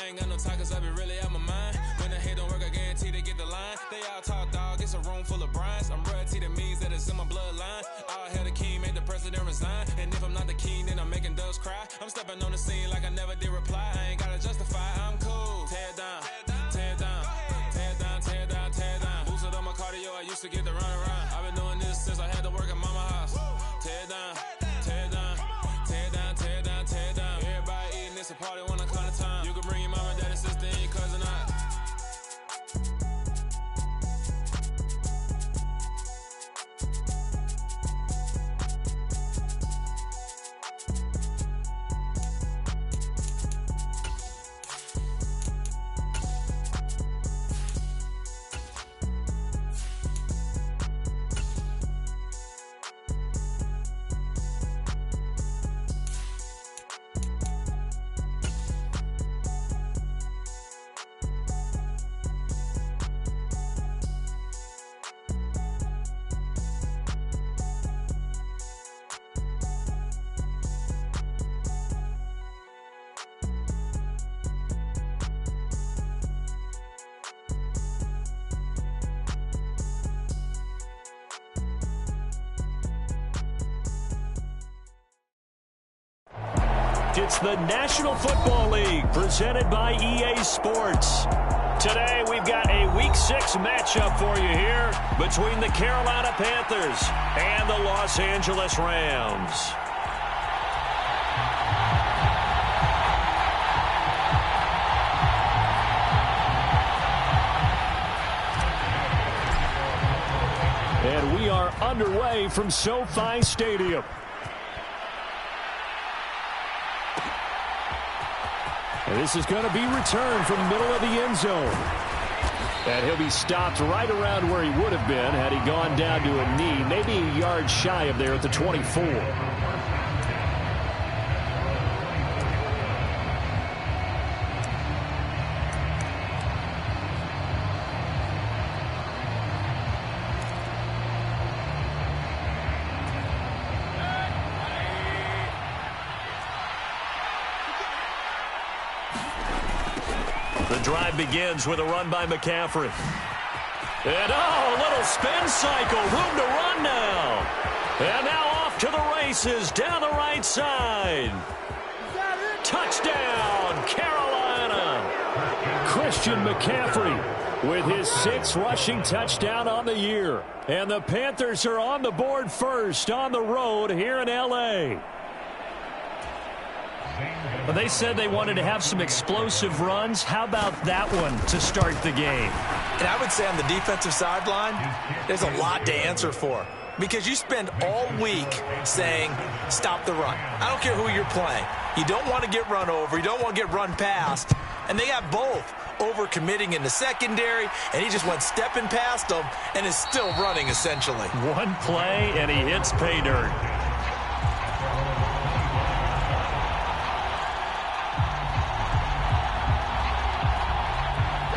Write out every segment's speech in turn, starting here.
I ain't got no time 'cause I be really out my mind. When the hate don't work, I guarantee they get the line. They all talk, dog, it's a room full of Bryans. I'm royalty, that means that it's in my bloodline. All hail the king, make the president resign. And if I'm not the king, then I'm making doves cry. I'm stepping on the scene like I never did reply. I ain't gotta justify, I'm cool. Tear down, tear down, tear down, tear down, tear down. Boosted on my cardio, I used to get the run around. I've been doing this since I had to work at mama house. Tear down, tear down, tear down, tear down, tear down. Everybody eating, it's a party when I come to time. You can bring your mama, daddy, sister, and your cousin out. It's the National Football League presented by EA Sports. Today we've got a Week 6 matchup for you here between the Carolina Panthers and the Los Angeles Rams. And we are underway from SoFi Stadium. And this is going to be returned from the middle of the end zone. And he'll be stopped right around where he would have been had he gone down to a knee, maybe a yard shy of there at the 24. The drive begins with a run by McCaffrey. And, a little spin cycle. Room to run now. And now off to the races down the right side. Touchdown, Carolina. Christian McCaffrey with his 6th rushing touchdown on the year. And the Panthers are on the board first on the road here in L.A. Well, they said they wanted to have some explosive runs. How about that one to start the game? And I would say on the defensive sideline, there's a lot to answer for. Because you spend all week saying, stop the run. I don't care who you're playing. You don't want to get run over. You don't want to get run past. And they got both. Over-committing in the secondary, and he just went stepping past them and is still running, essentially. One play, and he hits pay dirt.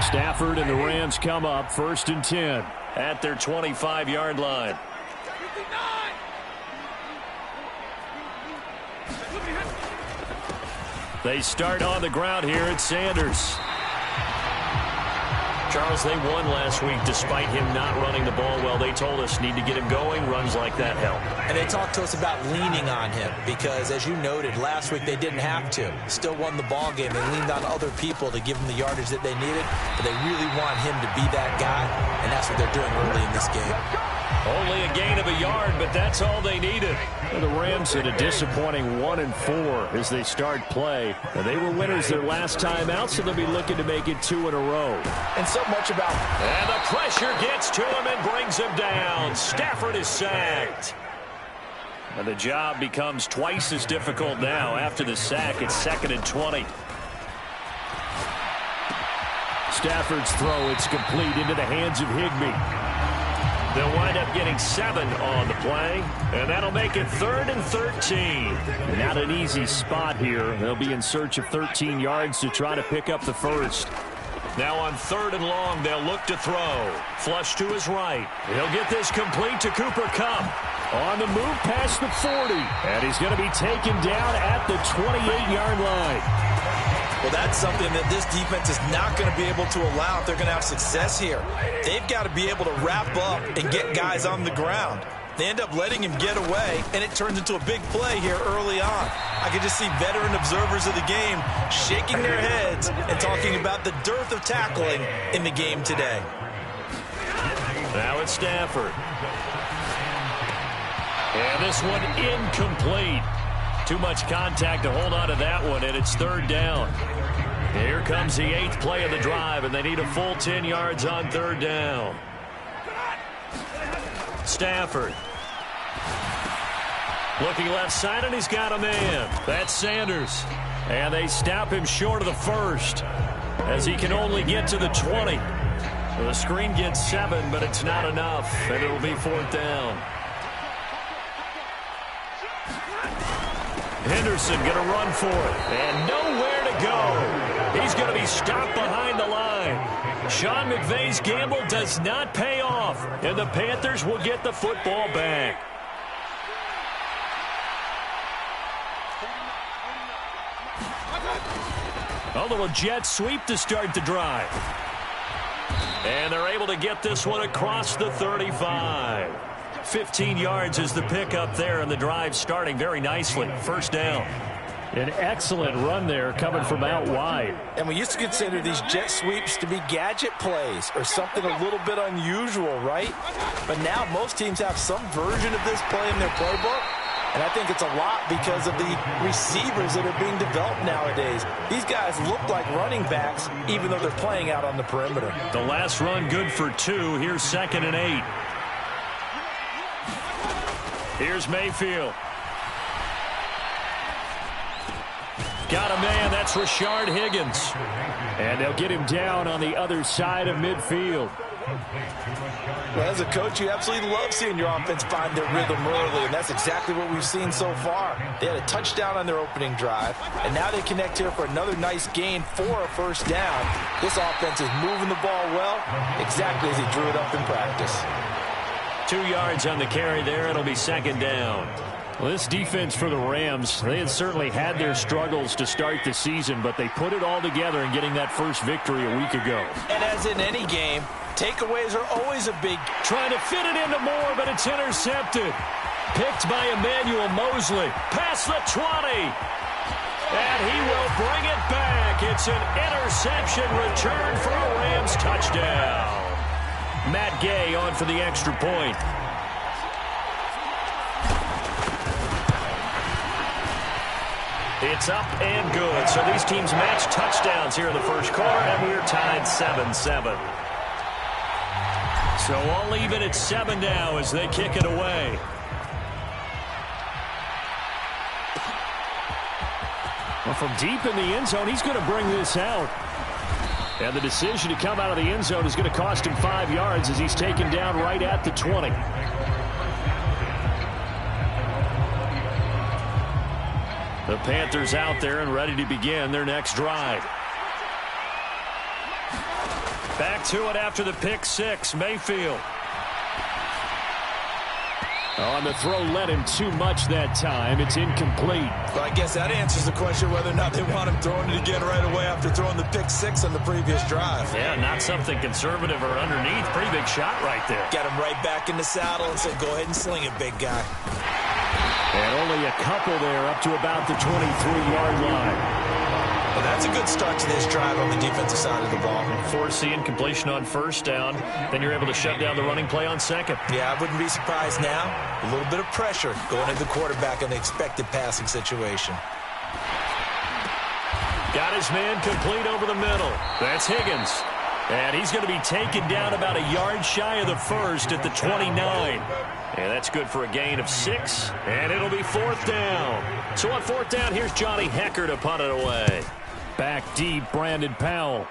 Stafford and the Rams come up 1st and 10 at their 25-yard line. They start on the ground here at Sanders. Charles, they won last week despite him not running the ball well. They told us need to get him going. Runs like that help. And they talked to us about leaning on him because, as you noted, last week they didn't have to. Still won the ball game. They leaned on other people to give them the yardage that they needed, but they really want him to be that guy, and that's what they're doing early in this game. Only a gain of a yard, but that's all they needed. And the Rams had a disappointing 1-4 as they start play. And they were winners their last time out, so they'll be looking to make it 2 in a row. And so much about... And the pressure gets to him and brings him down. Stafford is sacked. And the job becomes twice as difficult now after the sack. It's 2nd and 20. Stafford's throw, it's complete into the hands of Higbee. They'll wind up getting 7 on the play, and that'll make it 3rd and 13. Not an easy spot here. They'll be in search of 13 yards to try to pick up the first. Now on 3rd and long, they'll look to throw. Flush to his right. He'll get this complete to Cooper Kupp. On the move past the 40, and he's going to be taken down at the 28-yard line. Well, that's something that this defense is not going to be able to allow if they're going to have success here. They've got to be able to wrap up and get guys on the ground. They end up letting him get away, and it turns into a big play here early on. I could just see veteran observers of the game shaking their heads and talking about the dearth of tackling in the game today. Now it's Stafford. And this one incomplete. Too much contact to hold on to that one, and it's third down. Here comes the 8th play of the drive, and they need a full 10 yards on third down. Stafford. Looking left side, and he's got a man. That's Sanders. And they stop him short of the first as he can only get to the 20. The screen gets 7, but it's not enough, and it'll be fourth down. Henderson going to run for it, and nowhere to go. He's going to be stopped behind the line. Sean McVay's gamble does not pay off, and the Panthers will get the football back. A little jet sweep to start the drive. And they're able to get this one across the 35. 15 yards is the pickup there, and the drive starting very nicely. First down. An excellent run there coming from out wide. And we used to consider these jet sweeps to be gadget plays or something a little bit unusual, right? But now most teams have some version of this play in their playbook. And I think it's a lot because of the receivers that are being developed nowadays. These guys look like running backs, even though they're playing out on the perimeter. The last run good for 2. Here's 2nd and 8. Here's Mayfield. Got a man. That's Rashard Higgins. And they'll get him down on the other side of midfield. Well, as a coach, you absolutely love seeing your offense find their rhythm early, and that's exactly what we've seen so far. They had a touchdown on their opening drive, and now they connect here for another nice gain for a first down. This offense is moving the ball well, exactly as he drew it up in practice. 2 yards on the carry there. It'll be 2nd down. Well, this defense for the Rams, they had certainly had their struggles to start the season, but they put it all together in getting that first victory a week ago. And as in any game, takeaways are always a big... Trying to fit it into Moore, but it's intercepted. Picked by Emmanuel Mosley. Past the 20. And he will bring it back. It's an interception return for a Rams touchdown. Matt Gay on for the extra point. It's up and good. So these teams match touchdowns here in the first quarter, and we're tied 7-7. So all even at 7 now as they kick it away. Well, from deep in the end zone, he's going to bring this out. And the decision to come out of the end zone is going to cost him 5 yards as he's taken down right at the 20. The Panthers out there and ready to begin their next drive. Back to it after the pick 6, Mayfield. On the throw, led him too much that time. It's incomplete. Well, I guess that answers the question whether or not they want him throwing it again right away after throwing the pick 6 on the previous drive. Yeah, not something conservative or underneath. Pretty big shot right there. Got him right back in the saddle and said, go ahead and sling it, big guy. And only a couple there up to about the 23-yard line. Well, that's a good start to this drive on the defensive side of the ball. Force the incompletion on first down. Then you're able to shut down the running play on second. Yeah, I wouldn't be surprised now. A little bit of pressure going at the quarterback in the expected passing situation. Got his man complete over the middle. That's Higgins. And he's going to be taken down about a yard shy of the first at the 29. And that's good for a gain of 6. And it'll be fourth down. So on fourth down, here's Johnny Hecker to punt it away. Back deep, Brandon Powell.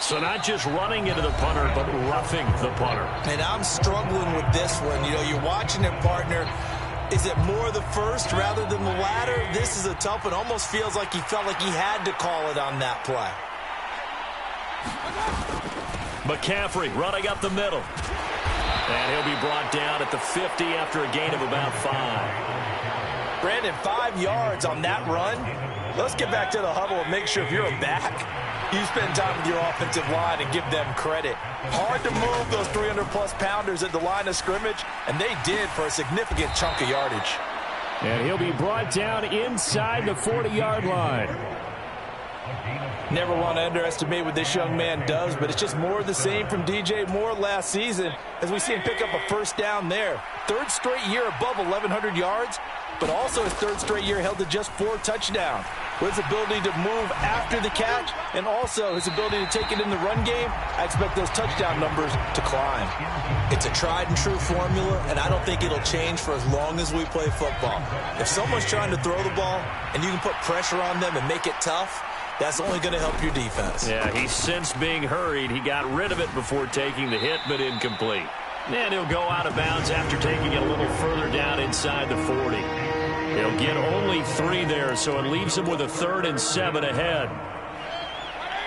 So not just running into the punter, but roughing the punter. And I'm struggling with this one. You know, you're watching it, partner. Is it more the first rather than the latter? This is a tough one. Almost feels like he felt like he had to call it on that play. McCaffrey running up the middle. And he'll be brought down at the 50 after a gain of about 5. Brandon, 5 yards on that run. Let's get back to the huddle and make sure if you're a back, you spend time with your offensive line and give them credit. Hard to move those 300-plus pounders at the line of scrimmage, and they did for a significant chunk of yardage. And he'll be brought down inside the 40-yard line. Never want to underestimate what this young man does, but it's just more of the same from DJ Moore last season as we see him pick up a first down there. 3rd straight year above 1,100 yards, but also his 3rd straight year held to just 4 touchdowns. With his ability to move after the catch and also his ability to take it in the run game, I expect those touchdown numbers to climb. It's a tried and true formula, and I don't think it'll change for as long as we play football. If someone's trying to throw the ball and you can put pressure on them and make it tough, that's only going to help your defense. Yeah, he's sensed being hurried. He got rid of it before taking the hit, but incomplete. And he'll go out of bounds after taking it a little further down inside the 40. He'll get only 3 there, so it leaves him with a 3rd and 7 ahead.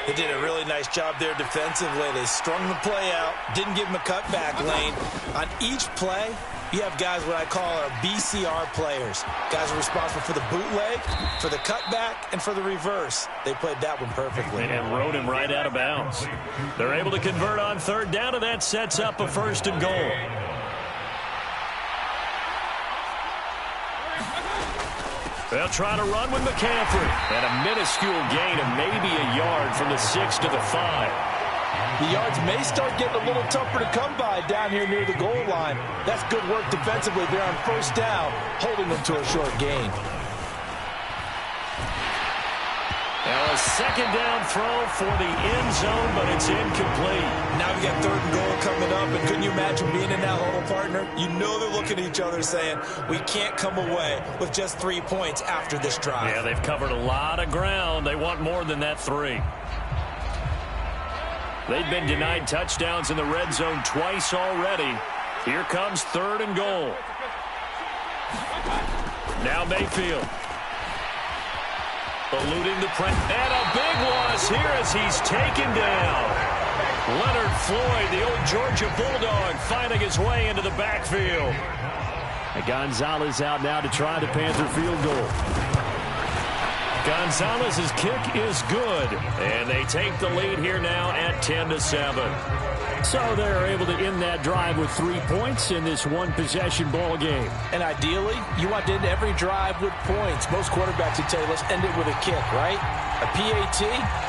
They did a really nice job there defensively. They strung the play out, didn't give him a cutback lane. On each play, you have guys what I call our BCR players. Guys are responsible for the bootleg, for the cutback, and for the reverse. They played that one perfectly. And rode him right out of bounds. They're able to convert on 3rd down, and that sets up a 1st and goal. They'll try to run with McCaffrey. And a minuscule gain of maybe a yard from the 6 to the 5. The yards may start getting a little tougher to come by down here near the goal line. That's good work defensively there on 1st down, holding them to a short gain. Now a 2nd down throw for the end zone, but it's incomplete. Now we got 3rd and goal coming up, and couldn't you imagine being in that huddle, partner? You know they're looking at each other saying, we can't come away with just 3 points after this drive. Yeah, they've covered a lot of ground. They want more than that 3. They've been denied touchdowns in the red zone twice already. Here comes 3rd and goal. Now Mayfield. Eluding the press. And a big loss here as he's taken down. Leonard Floyd, the old Georgia Bulldog, finding his way into the backfield. And Gonzalez out now to try the Panther field goal. Gonzalez's kick is good, and they take the lead here now at 10-7. So they're able to end that drive with 3 points in this one-possession ball game. And ideally, you want to end every drive with points. Most quarterbacks would tell you, let's end it with a kick, right? A PAT,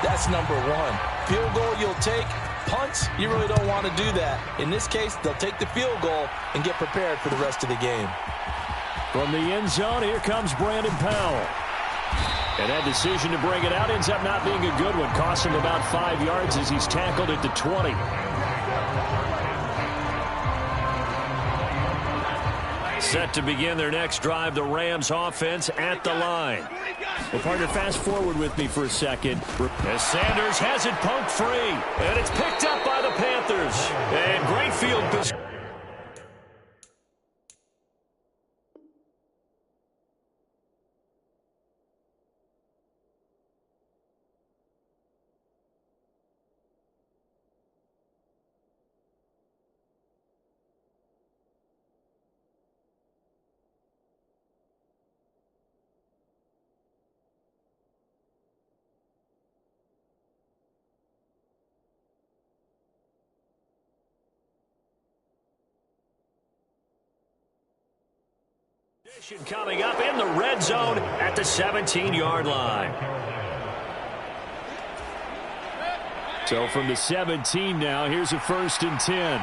that's number 1. Field goal you'll take. Punts, you really don't want to do that. In this case, they'll take the field goal and get prepared for the rest of the game. From the end zone, here comes Brandon Powell. And that decision to bring it out ends up not being a good one. Costs him about 5 yards as he's tackled at the 20. Set to begin their next drive, the Rams offense at the line. Well, partner, fast forward with me for a second. As Sanders has it poked free, and it's picked up by the Panthers. And great field position. Coming up in the red zone at the 17-yard line. So from the 17 now, here's a 1st and 10.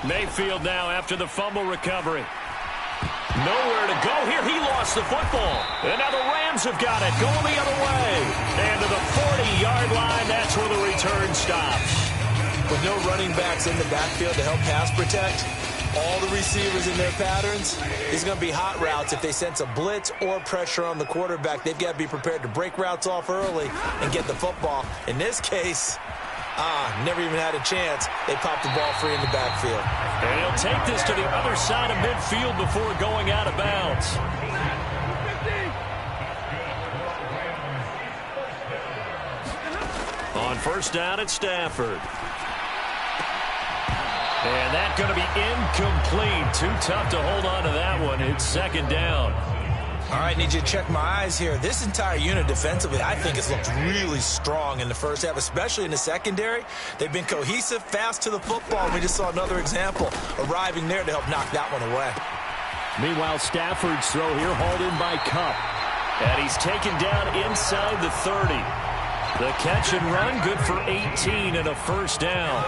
Mayfield now after the fumble recovery. Nowhere to go here. He lost the football. And now the Rams have got it going the other way. And to the 40-yard line, that's where the return stops. With no running backs in the backfield to help pass protect, all the receivers in their patterns, these are going to be hot routes. If they sense a blitz or pressure on the quarterback, they've got to be prepared to break routes off early and get the football. In this case, never even had a chance. They popped the ball free in the backfield. And he'll take this to the other side of midfield before going out of bounds. On 1st down at Stafford. And that's going to be incomplete. Too tough to hold on to that one. It's second down. All right, need you to check my eyes here. This entire unit defensively, I think, has looked really strong in the first half, especially in the secondary. They've been cohesive, fast to the football. We just saw another example arriving there to help knock that one away. Meanwhile, Stafford's throw here hauled in by Cup. And he's taken down inside the 30. The catch and run, good for 18 and a first down.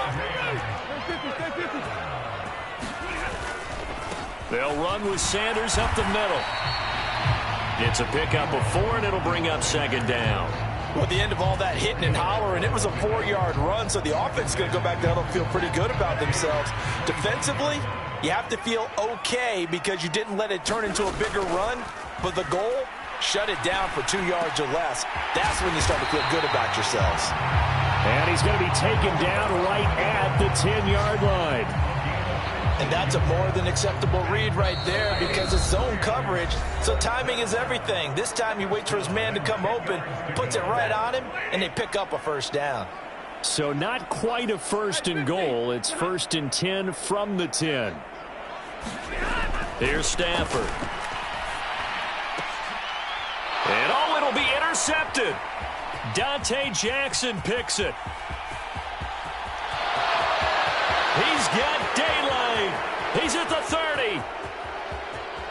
They'll run with Sanders up the middle. It's a pickup of 4, and it'll bring up second down. Well, at the end of all that hitting and hollering, it was a 4-yard run, so the offense is going to go back there and feel pretty good about themselves. Defensively, you have to feel okay because you didn't let it turn into a bigger run, but the goal, shut it down for 2 yards or less. That's when you start to feel good about yourselves. And he's going to be taken down right at the 10-yard line. And that's a more than acceptable read right there because it's zone coverage, so timing is everything. This time he waits for his man to come open, puts it right on him, and they pick up a first down. So not quite a first and goal. It's first and 10 from the 10. Here's Stafford. And oh, it'll be intercepted. Dante Jackson picks it. He's got daylight. He's at the 30.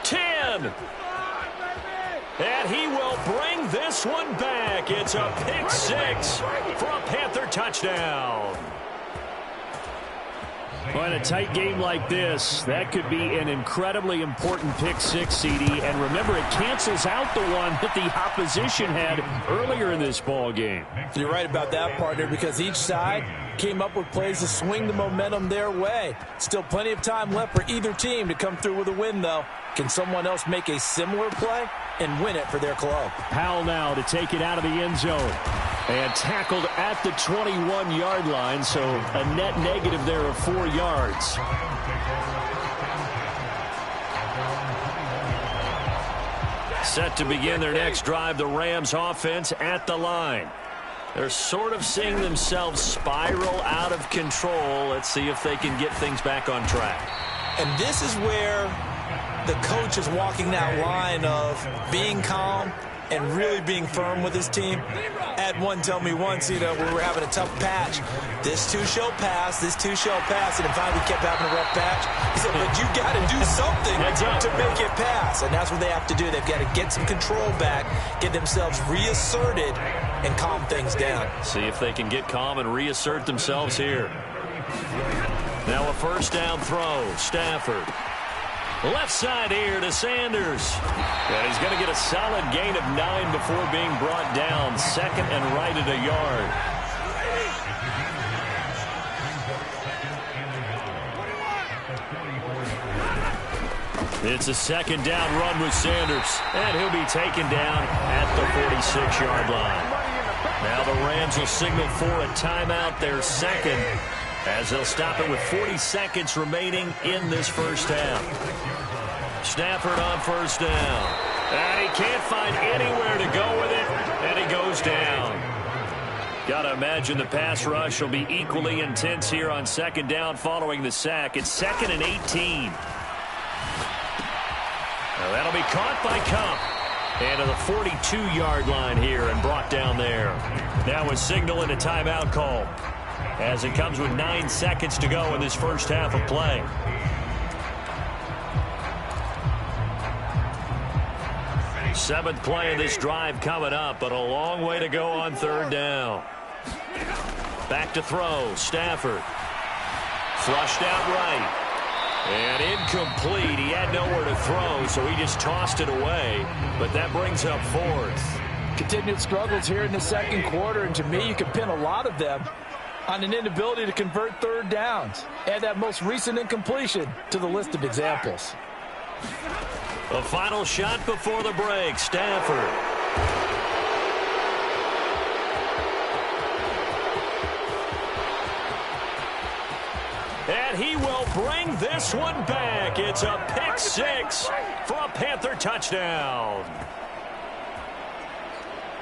10. And he will bring this one back. It's a pick 6 for a Panther touchdown. Well, in a tight game like this, that could be an incredibly important pick 6, CD. And remember, it cancels out the one that the opposition had earlier in this ball game. You're right about that, partner, because each side came up with plays to swing the momentum their way. Still plenty of time left for either team to come through with a win, though. Can someone else make a similar play and win it for their club? Powell now to take it out of the end zone. And tackled at the 21-yard line, so a net negative there of 4 yards. Set to begin their next drive, the Rams offense at the line. They're sort of seeing themselves spiral out of control. Let's see if they can get things back on track. And this is where the coach is walking that line of being calm and really being firm with his team. I had one tell me once, we were having a tough patch. This too shall pass, this too shall pass. And finally we kept having a rough patch. He said, but you got to do something to make it pass. And that's what they have to do. They've got to get some control back, get themselves reasserted, and calm things down. See if they can get calm and reassert themselves here. Now a first down throw. Stafford. Left side here to Sanders. And he's going to get a solid gain of 9 before being brought down. Second and right at a yard. It's a second down run with Sanders. And he'll be taken down at the 46-yard line. Now the Rams will signal for a timeout, their second, as they'll stop it with 40 seconds remaining in this first half. Stafford on first down. And he can't find anywhere to go with it, and he goes down. Got to imagine the pass rush will be equally intense here on second down following the sack. It's second and 18. Now that'll be caught by Cup. And to the 42-yard line here and brought down there. Now a signal and a timeout call as it comes with 9 seconds to go in this first half of play. Seventh play of this drive coming up, but a long way to go on third down. Back to throw. Stafford. Flushed out right. And incomplete. He had nowhere to throw, so he just tossed it away. But that brings up fourth. Continued struggles here in the second quarter, and to me, you can pin a lot of them on an inability to convert third downs. Add that most recent incompletion to the list of examples. A final shot before the break. Stafford. And he will bring this one back. It's a pick 6 for a Panther touchdown.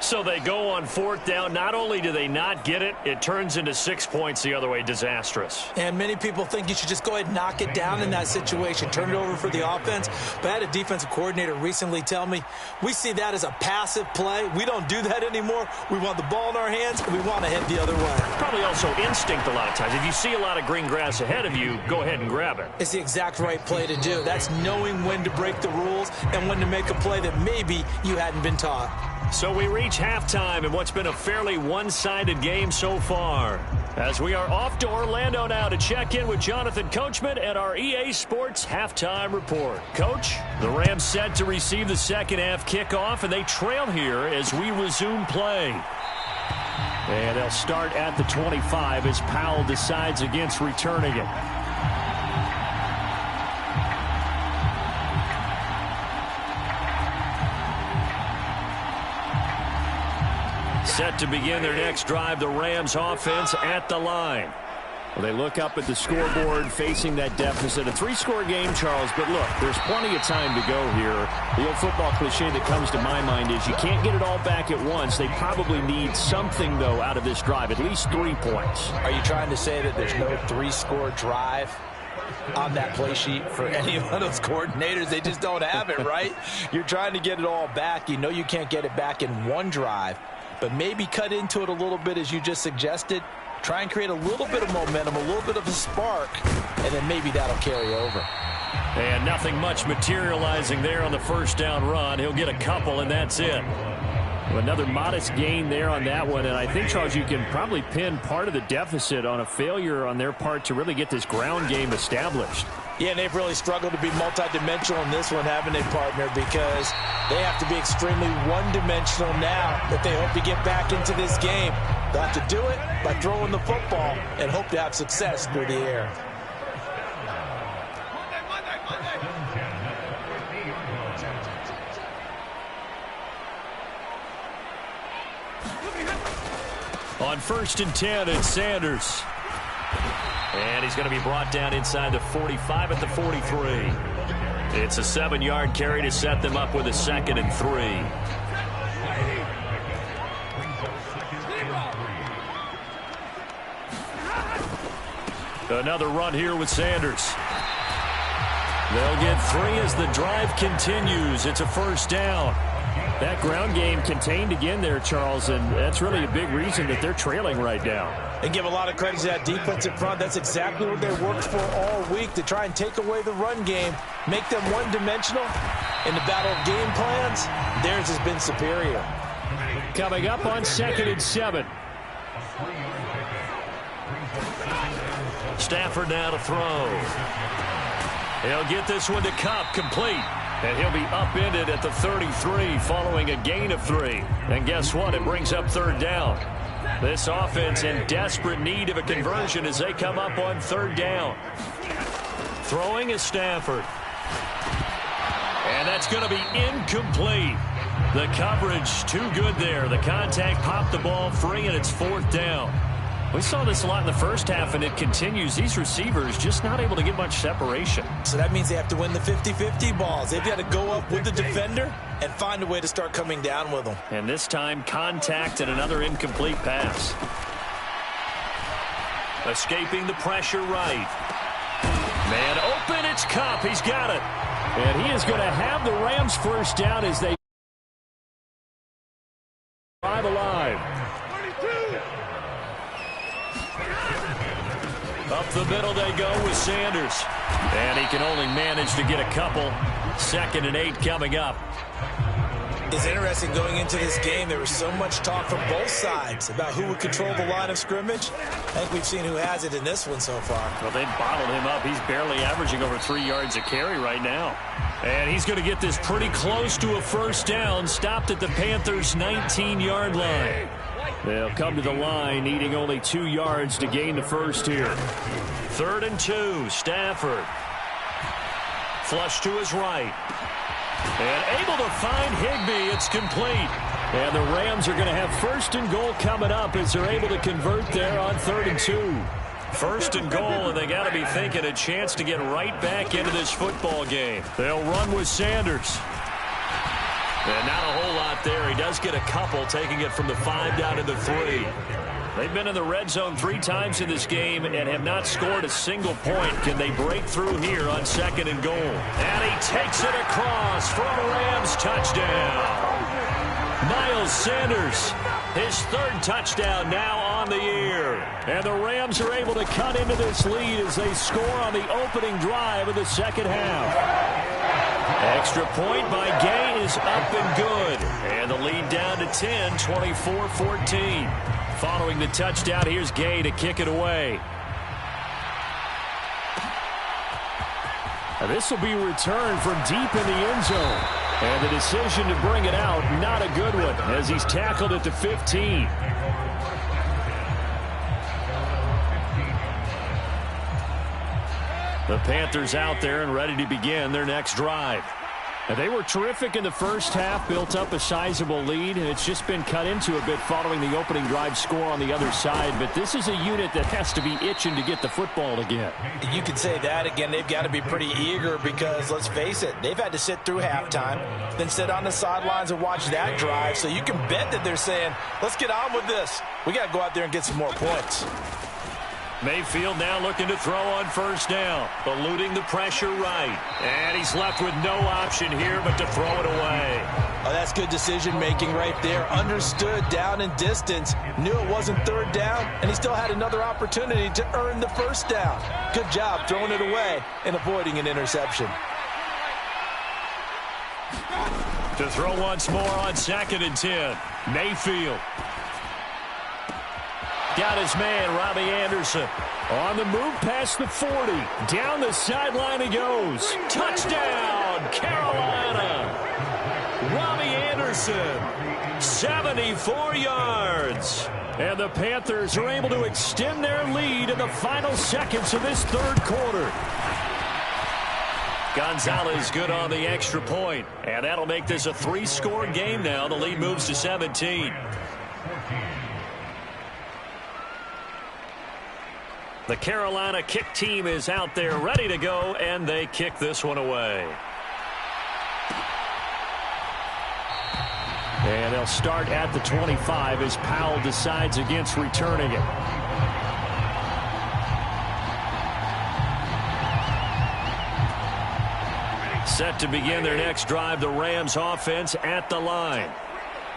So they go on fourth down. Not only do they not get it, it turns into 6 points the other way. Disastrous. And many people think you should just go ahead and knock it down in that situation, turn it over for the offense. But I had a defensive coordinator recently tell me, we see that as a passive play. We don't do that anymore. We want the ball in our hands, and we want to head the other way. Probably also instinct a lot of times. If you see a lot of green grass ahead of you, go ahead and grab it. It's the exact right play to do. That's knowing when to break the rules and when to make a play that maybe you hadn't been taught. So we reach halftime in what's been a fairly one-sided game so far. As we are off to Orlando now to check in with Jonathan Coachman at our EA Sports Halftime Report. Coach, the Rams set to receive the second half kickoff, and they trail here as we resume play. And they'll start at the 25 as Powell decides against returning it. Set to begin their next drive, the Rams offense at the line. Well, they look up at the scoreboard facing that deficit. A three-score game, Charles, but look, there's plenty of time to go here. The old football cliche that comes to my mind is you can't get it all back at once. They probably need something, though, out of this drive, at least 3 points. Are you trying to say that there's no three-score drive on that play sheet for any of those coordinators? They just don't have it, right? You're trying to get it all back. You know you can't get it back in one drive. But maybe cut into it a little bit as you just suggested. Try and create a little bit of momentum, a little bit of a spark, and then maybe that'll carry over. And nothing much materializing there on the first down run. He'll get a couple, and that's it. Another modest gain there on that one, and I think, Charles, you can probably pin part of the deficit on a failure on their part to really get this ground game established. Yeah, and they've really struggled to be multidimensional in this one, haven't they, partner? Because they have to be extremely one-dimensional now if they hope to get back into this game. They'll have to do it by throwing the football and hope to have success through the air. On 1st and 10, it's Sanders. And he's going to be brought down inside the 45 at the 43. It's a 7-yard carry to set them up with a 2nd and 3. Another run here with Sanders. They'll get 3 as the drive continues. It's a first down. That ground game contained again there, Charles, and that's really a big reason that they're trailing right now. And give a lot of credit to that defensive front. That's exactly what they worked for all week, to try and take away the run game, make them one-dimensional. In the battle of game plans, theirs has been superior. Coming up on 2nd and 7. Stafford now to throw. He'll get this one to Kupp, complete. And he'll be upended at the 33 following a gain of 3. And guess what? It brings up 3rd down. This offense in desperate need of a conversion as they come up on 3rd down. Throwing is Stafford. And that's going to be incomplete. The coverage too good there. The contact popped the ball free, and it's 4th down. We saw this a lot in the first half, and it continues. These receivers just not able to get much separation. So that means they have to win the 50-50 balls. They've got to go up with the defender and find a way to start coming down with them. And this time, contact and another incomplete pass. Escaping the pressure right. Man open, it's Kupp. He's got it. And he is going to have the Rams first down as they drive alive. Up the middle they go with Sanders. And he can only manage to get a couple. 2nd and 8 coming up. It's interesting going into this game. There was so much talk from both sides about who would control the line of scrimmage. I think we've seen who has it in this one so far. Well, they bottled him up. He's barely averaging over 3 yards a carry right now. And he's going to get this pretty close to a first down. Stopped at the Panthers' 19-yard line. They'll come to the line, needing only 2 yards to gain the first here. 3rd and 2, Stafford. Flush to his right. And able to find Higbee. It's complete. And the Rams are going to have 1st and goal coming up as they're able to convert there on 3rd and 2. 1st and goal, and they got to be thinking a chance to get right back into this football game. They'll run with Sanders. And not a whole lot there. He does get a couple, taking it from the 5 down to the 3. They've been in the red zone 3 times in this game and have not scored a single point. Can they break through here on 2nd and goal? And he takes it across for a Rams touchdown. Miles Sanders, his 3rd touchdown now on the year. And the Rams are able to cut into this lead as they score on the opening drive of the 2nd half. Extra point by Gay is up and good. And the lead down to 10, 24-14. Following the touchdown, here's Gay to kick it away. Now this will be returned from deep in the end zone. And the decision to bring it out, not a good one, as he's tackled at the 15. The Panthers out there and ready to begin their next drive. And they were terrific in the first half, built up a sizable lead, and it's just been cut into a bit following the opening drive score on the other side. But this is a unit that has to be itching to get the football again. You can say that again. They've got to be pretty eager because, let's face it, they've had to sit through halftime, then sit on the sidelines and watch that drive. So you can bet that they're saying, let's get on with this. We got to go out there and get some more points. Mayfield now looking to throw on 1st down, eluding the pressure right. And he's left with no option here but to throw it away. Oh, that's good decision-making right there. Understood down and distance, knew it wasn't 3rd down, and he still had another opportunity to earn the 1st down. Good job throwing it away and avoiding an interception. To throw once more on 2nd and 10. Mayfield. Got his man, Robbie Anderson. On the move past the 40. Down the sideline he goes. Touchdown, Carolina. Robbie Anderson, 74 yards. And the Panthers are able to extend their lead in the final seconds of this 3rd quarter. Gonzalez good on the extra point. And that'll make this a 3-score game now. The lead moves to 17. The Carolina kick team is out there ready to go, and they kick this one away. And they'll start at the 25 as Powell decides against returning it. Set to begin their next drive, the Rams offense at the line.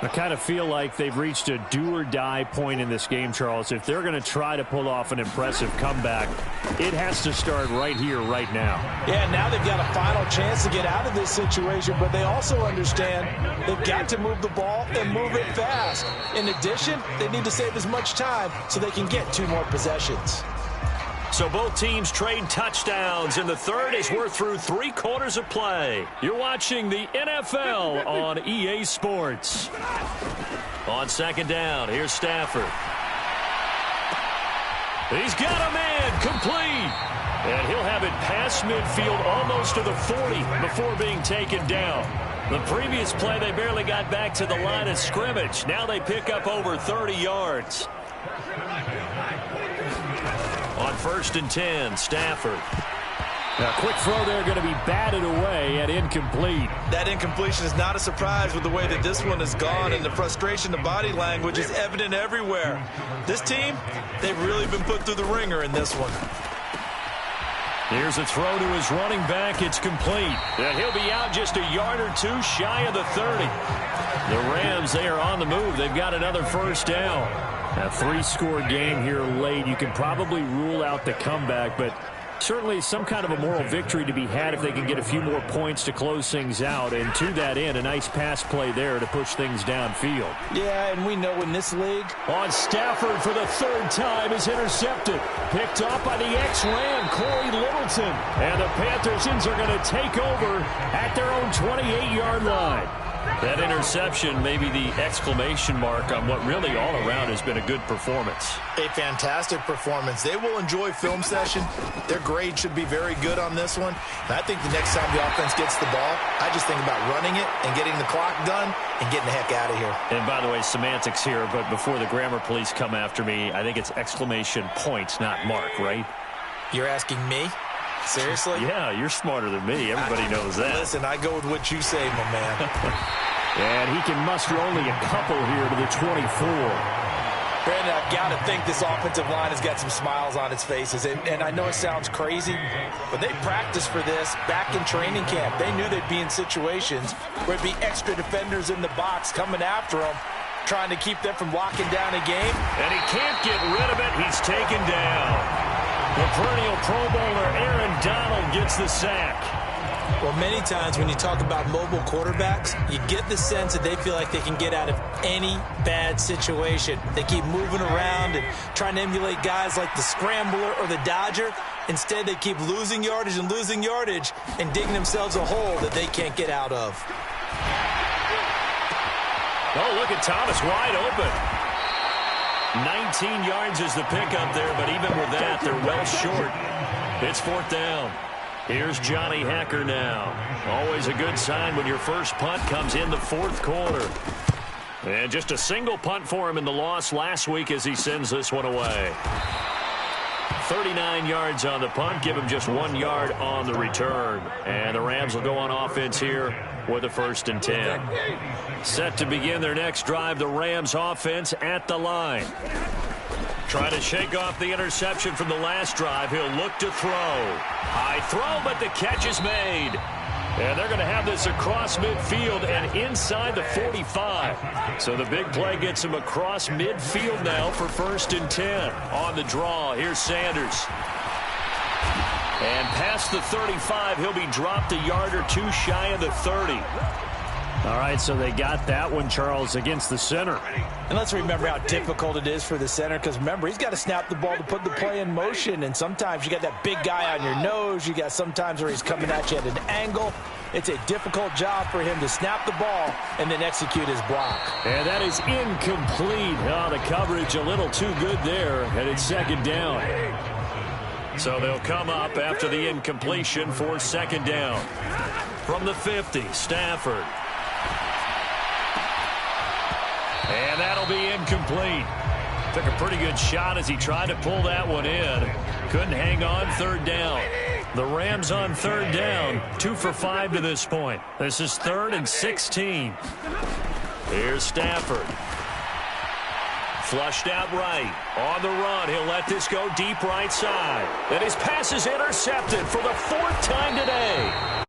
I kind of feel like they've reached a do-or-die point in this game, Charles. If they're going to try to pull off an impressive comeback, it has to start right here, right now. Yeah, now they've got a final chance to get out of this situation, but they also understand they've got to move the ball and move it fast. In addition, they need to save as much time so they can get 2 more possessions. So both teams trade touchdowns, and the 3rd as we're through 3 quarters of play. You're watching the NFL on EA Sports. On 2nd down, here's Stafford. He's got a man, complete. And he'll have it past midfield almost to the 40 before being taken down. The previous play, they barely got back to the line of scrimmage. Now they pick up over 30 yards. On 1st and 10, Stafford. A quick throw there going to be batted away and incomplete. That incompletion is not a surprise with the way that this one has gone, and the frustration, the body language is evident everywhere. This team, they've really been put through the ringer in this one. Here's a throw to his running back. It's complete. And he'll be out just a yard or 2 shy of the 30. The Rams, they are on the move. They've got another 1st down. A 3-score game here late. You can probably rule out the comeback, but certainly some kind of a moral victory to be had if they can get a few more points to close things out. And to that end, a nice pass play there to push things downfield. Yeah, and we know in this league. On Stafford for the 3rd time is intercepted. Picked off by the ex-Ram, Corey Littleton. And the Panthers are going to take over at their own 28-yard line. That interception may be the exclamation mark on what really all around has been a good performance. A fantastic performance. They will enjoy film session. Their grade should be very good on this one. And I think the next time the offense gets the ball, I just think about running it and getting the clock done and getting the heck out of here. And by the way, semantics here, but before the grammar police come after me, I think it's exclamation points, not mark, right? You're asking me? Seriously? Yeah, you're smarter than me. Everybody knows that. Listen, I go with what you say, my man. And he can muster only a couple here to the 24. Brandon, I've got to think this offensive line has got some smiles on its faces. And I know it sounds crazy, but they practiced for this back in training camp. They knew they'd be in situations where it'd be extra defenders in the box coming after them, trying to keep them from locking down a game. And he can't get rid of it. He's taken down. The perennial Pro Bowler Aaron Donald gets the sack. Well, many times when you talk about mobile quarterbacks, you get the sense that they feel like they can get out of any bad situation. They keep moving around and trying to emulate guys like the Scrambler or the Dodger. Instead, they keep losing yardage and digging themselves a hole that they can't get out of. Oh, look at Thomas wide open. 19 yards is the pickup there, but even with that, they're well short. It's fourth down. Here's Johnny Hacker now. Always a good sign when your first punt comes in the fourth quarter. And just a single punt for him in the loss last week as he sends this one away. 39 yards on the punt, give him just 1 yard on the return. And the Rams will go on offense here with a 1st and 10. Set to begin their next drive, the Rams offense at the line. Trying to shake off the interception from the last drive. He'll look to throw. High throw, but the catch is made. And they're going to have this across midfield and inside the 45. So the big play gets him across midfield now for 1st and 10. On the draw, here's Sanders. And past the 35, he'll be dropped a yard or two shy of the 30. All right, so they got that one, Charles, against the center. And let's remember how difficult it is for the center, because remember, he's got to snap the ball to put the play in motion, and sometimes you got that big guy on your nose. You got sometimes where he's coming at you at an angle. It's a difficult job for him to snap the ball and then execute his block. And that is incomplete. Oh, the coverage a little too good there, and it's 2nd down. So they'll come up after the incompletion for 2nd down. From the 50, Stafford. And that'll be incomplete. Took a pretty good shot as he tried to pull that one in. Couldn't hang on, 3rd down. The Rams on 3rd down, 2 for 5 to this point. This is 3rd and 16. Here's Stafford. Flushed out right. On the run, he'll let this go deep right side. And his pass is intercepted for the 4th time today.